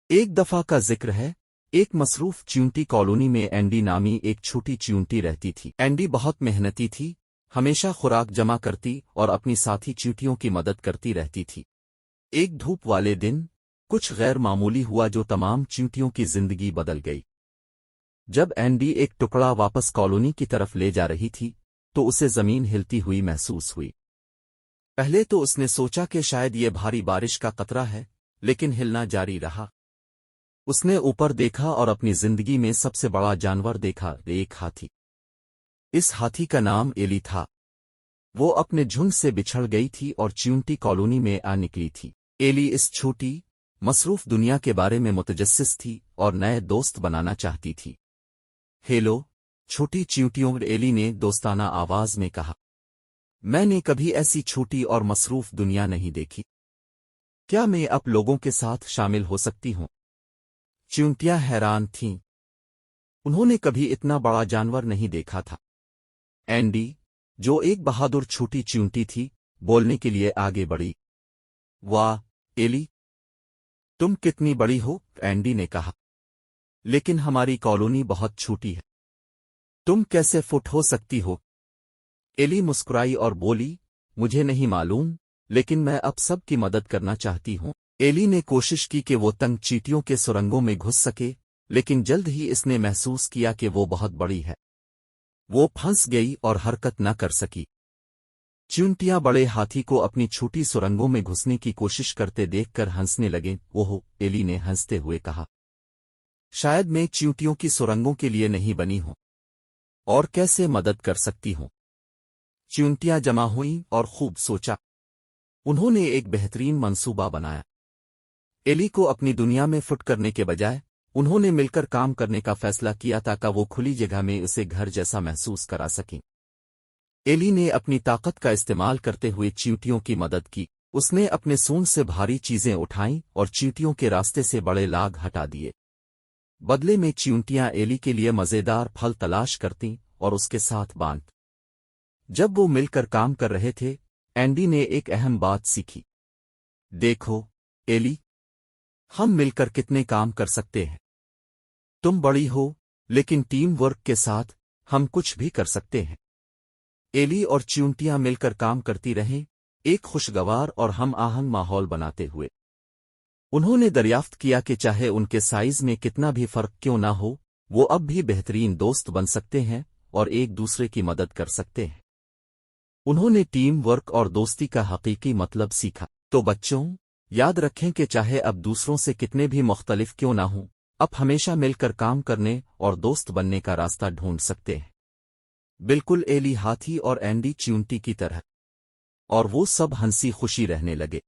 ایک دفعہ کا ذکر ہے، ایک مصروف چیونٹی کالونی میں اینڈی نامی ایک چھوٹی چیونٹی رہتی تھی۔ اینڈی بہت محنتی تھی، ہمیشہ خوراک جمع کرتی اور اپنی ساتھی چیونٹیوں کی مدد کرتی رہتی تھی۔ ایک دھوپ والے دن کچھ غیر معمولی ہوا جو تمام چیونٹیوں کی زندگی بدل گئی۔ جب اینڈی ایک ٹکڑا واپس کالونی کی طرف لے جا رہی تھی تو اسے زمین ہلتی ہوئی محسوس ہوئی۔ پہلے تو اس نے سوچا کہ شاید یہ بھاری بارش کا قطرہ ہے، لیکن ہلنا جاری رہا۔ اس نے اوپر دیکھا اور اپنی زندگی میں سب سے بڑا جانور دیکھا، ایک ہاتھی۔ اس ہاتھی کا نام ایلی تھا۔ وہ اپنے جھنڈ سے بچھڑ گئی تھی اور چیونٹی کالونی میں آ نکلی تھی۔ ایلی اس چھوٹی مصروف دنیا کے بارے میں متجسس تھی اور نئے دوست بنانا چاہتی تھی۔ ہیلو چھوٹی چیونٹیوں، ایلی نے دوستانہ آواز میں کہا۔ میں نے کبھی ایسی چھوٹی اور مصروف دنیا نہیں دیکھی۔ کیا میں اب لوگوں کے ساتھ شامل ہو سکتی ہوں؟ چیونٹیاں حیران تھیں۔ انہوں نے کبھی اتنا بڑا جانور نہیں دیکھا تھا۔ اینڈی، جو ایک بہادر چھوٹی چیونٹی تھی، بولنے کے لیے آگے بڑھی۔ واہ ایلی، تم کتنی بڑی ہو، اینڈی نے کہا۔ لیکن ہماری کالونی بہت چھوٹی ہے، تم کیسے فٹ ہو سکتی ہو؟ ایلی مسکرائی اور بولی، مجھے نہیں معلوم، لیکن میں اب سب کی مدد کرنا چاہتی ہوں۔ ایلی نے کوشش کی کہ وہ تنگ چیونٹیوں کے سرنگوں میں گھس سکے، لیکن جلد ہی اس نے محسوس کیا کہ وہ بہت بڑی ہے۔ وہ پھنس گئی اور حرکت نہ کر سکی۔ چیونٹیاں بڑے ہاتھی کو اپنی چھوٹی سرنگوں میں گھسنے کی کوشش کرتے دیکھ کر ہنسنے لگیں۔ وہ ایلی نے ہنستے ہوئے کہا، شاید میں چیونٹیوں کی سرنگوں کے لیے نہیں بنی ہوں، اور کیسے مدد کر سکتی ہوں؟ چیونٹیاں جمع ہوئیں اور خوب سوچا۔ انہوں نے ایک بہترین منصوبہ بنایا۔ ایلی کو اپنی دنیا میں فٹ کرنے کے بجائے انہوں نے مل کر کام کرنے کا فیصلہ کیا تاکہ وہ کھلی جگہ میں اسے گھر جیسا محسوس کرا سکیں۔ ایلی نے اپنی طاقت کا استعمال کرتے ہوئے چیونٹیوں کی مدد کی۔ اس نے اپنے سونڈ سے بھاری چیزیں اٹھائیں اور چیونٹیوں کے راستے سے بڑے لاگ ہٹا دیے۔ بدلے میں چیونٹیاں ایلی کے لیے مزیدار پھل تلاش کرتیں اور اس کے ساتھ بانٹ۔ جب وہ مل کر کام کر رہے تھے، اینڈی نے ایک اہم بات سیکھی۔ دیکھو ایلی، ہم مل کر کتنے کام کر سکتے ہیں۔ تم بڑی ہو، لیکن ٹیم ورک کے ساتھ ہم کچھ بھی کر سکتے ہیں۔ ایلی اور چیونٹیاں مل کر کام کرتی رہیں، ایک خوشگوار اور ہم آہنگ ماحول بناتے ہوئے۔ انہوں نے دریافت کیا کہ چاہے ان کے سائز میں کتنا بھی فرق کیوں نہ ہو، وہ اب بھی بہترین دوست بن سکتے ہیں اور ایک دوسرے کی مدد کر سکتے ہیں۔ انہوں نے ٹیم ورک اور دوستی کا حقیقی مطلب سیکھا۔ تو بچوں، یاد رکھیں کہ چاہے اب دوسروں سے کتنے بھی مختلف کیوں نہ ہوں، اب ہمیشہ مل کر کام کرنے اور دوست بننے کا راستہ ڈھونڈ سکتے ہیں۔ بالکل ایلی ہاتھی اور اینڈی چیونٹی کی طرح۔ اور وہ سب ہنسی خوشی رہنے لگے۔